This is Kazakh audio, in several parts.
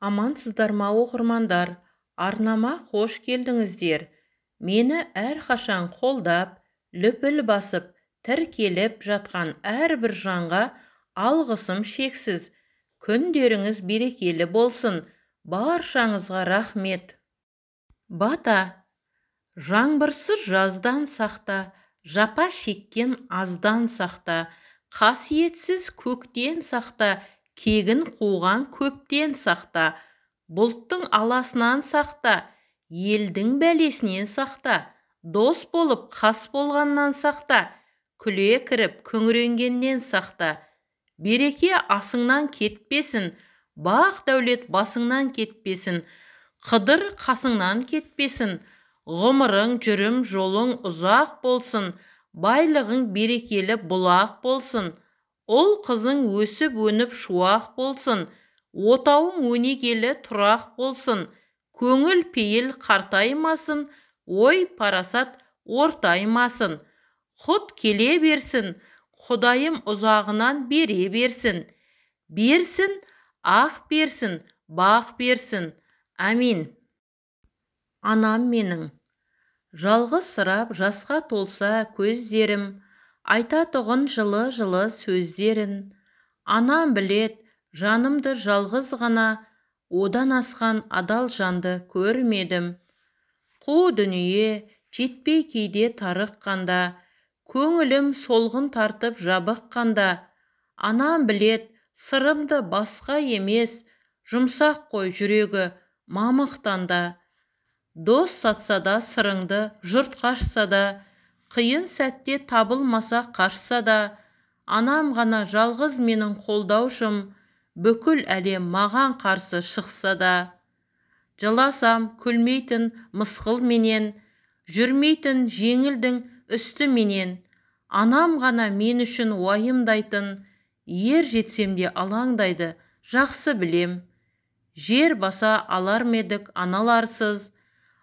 Амансыздар ма оқырмандар, арнама қош келдіңіздер. Мені әрқашан қолдап, лүпіл басып, тіркеліп жатқан әрбір жанға алғысым шексіз. Күндеріңіз берекелі болсын, баршаңызға рахмет. Бата, жаңбырсыз жаздан сақта, жапа шеккен аздан сақта, қасиетсіз көктен сақта, кегін қуған көптен сақта, бұлттың аласынан сақта, елдің бәлесінен сақта, дос болып қас болғаннан сақта, күле кіріп күңіренгеннен сақта. Береке асыңнан кетпесін, бақ дәулет басыңнан кетпесін, қыдыр қасыңнан кетпесін, ғұмырың жүрім жолың ұзақ болсын, байлығың берекелі бұлақ болсын, ұл қызың өсіп өніп шуақ болсын, отауың өнегелі тұрақ болсын, көңіл пейіл қартаймасын, ой парасат ортаймасын, құт келе берсін, Құдайым ұзағынан бере берсін, берсін, ақ берсін, бақ берсін. Амин. Анам менің, жалғызсырап жасқа толса көздерім, айтатұғын жылы-жылы сөздерін. Анам білет, жанымды жалғыз ғана, одан асқан адал жанды көрмедім. Қу дүние жетпей кейде тарыққанда, көңілім солғын тартып жабыққанда, анам білет, сырымды басқа емес, жұмсақ қой жүрегі мамықтанда. Дос сатса да сырыңды жұрт қашса да, қиын сәтте табылмаса қашса да, анам ғана жалғыз менің қолдаушым, бүкіл әлем маған қарсы шықса да. Жыласам күлмейтін мысқыл менен, жүрмейтін жеңілдің үсті менен, анам ғана мен үшін уайымдайтын, ер жетсем де алаңдайды, жақсы білем. Жер баса алар медік аналарсыз,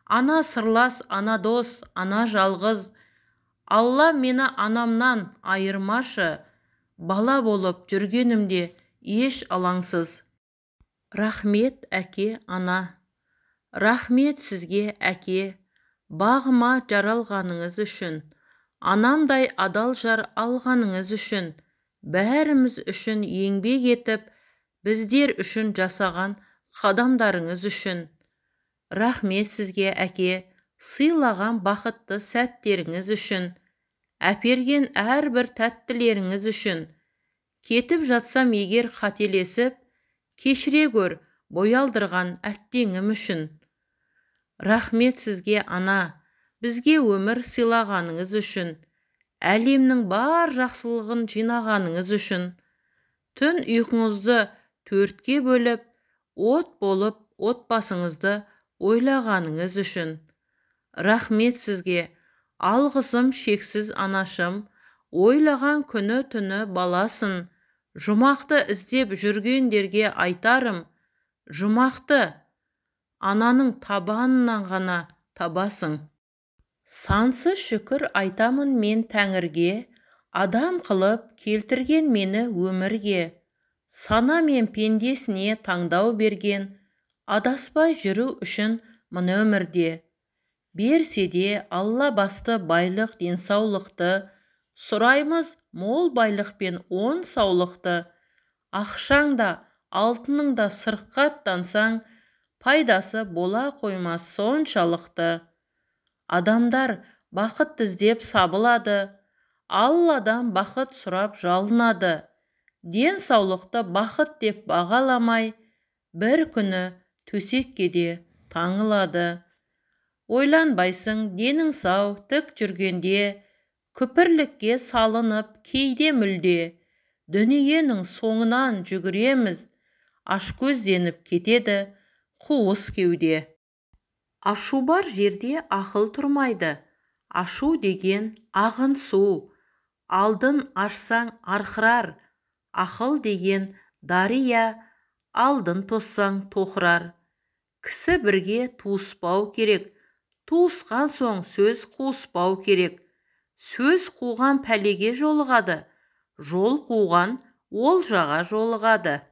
ана сырлас, ана дос, ана жалғыз. Алла мені анамнан айырмашы, бала болып жүргенімде еш алаңсыз. Рахмет әке, ана. Рахмет сізге әке, бағыма жаралғаныңыз үшін, анамдай адал жар алғаныңыз үшін, бәріміз үшін еңбек етіп, біздер үшін жасаған қадамдарыңыз үшін. Рахмет сізге әке, сыйлаған бақытты сәттеріңіз үшін, әперген әрбір тәттілеріңіз үшін. Кетіп жатсам егер қателесіп, кешіре көр боялдырған әттеңім үшін. Рахмет сізге ана, бізге өмір сыйлағаныңыз үшін, әлемнің бар жақсылығын жинағаныңыз үшін. Түн ұйқыңызды төртке бөліп, от болып отбасыңызды ойлағаныңыз үшін. Рахмет сізге, алғысым шексіз анашым, ойлаған күні түні баласын. Жұмақты іздеп жүргендерге айтарым, жұмақты ананың табанынан ғана табасың. Сансыз шүкір айтамын мен Тәңірге, адам қылып келтірген мені өмірге. Сана мен пендесіне таңдау берген, адаспай жүру үшін мына өмірде. Берсе де Алла басты байлық денсаулықты, сұраймыз мол байлық пен он саулықты. Ақшаң да, алтының да сырқаттансаң, пайдасы бола қоймас соншалықты. Адамдар бақыт іздеп сабылады, Алладан бақыт сұрап жалынады. Денсаулықты бақыт деп бағаламай, бір күні төсекке де таңылады. Ойланбайсың денің сау тік жүргенде, күпірлікке салынып кейде мүлде. Дүниенің соңынан жүгіреміз, ашкөзденіп кетеді қуыс кеуде. Ашу бар жерде ақыл тұрмайды, ашу деген ағын су. Алдын ашсаң арқырар, ақыл деген дария, алдын тоссаң тоқырар. Кісі бірге туыспау керек, туысқан соң сөз қуыспау керек. Сөз қуған пәлеге жолығады, жол қуған олжаға жолығады.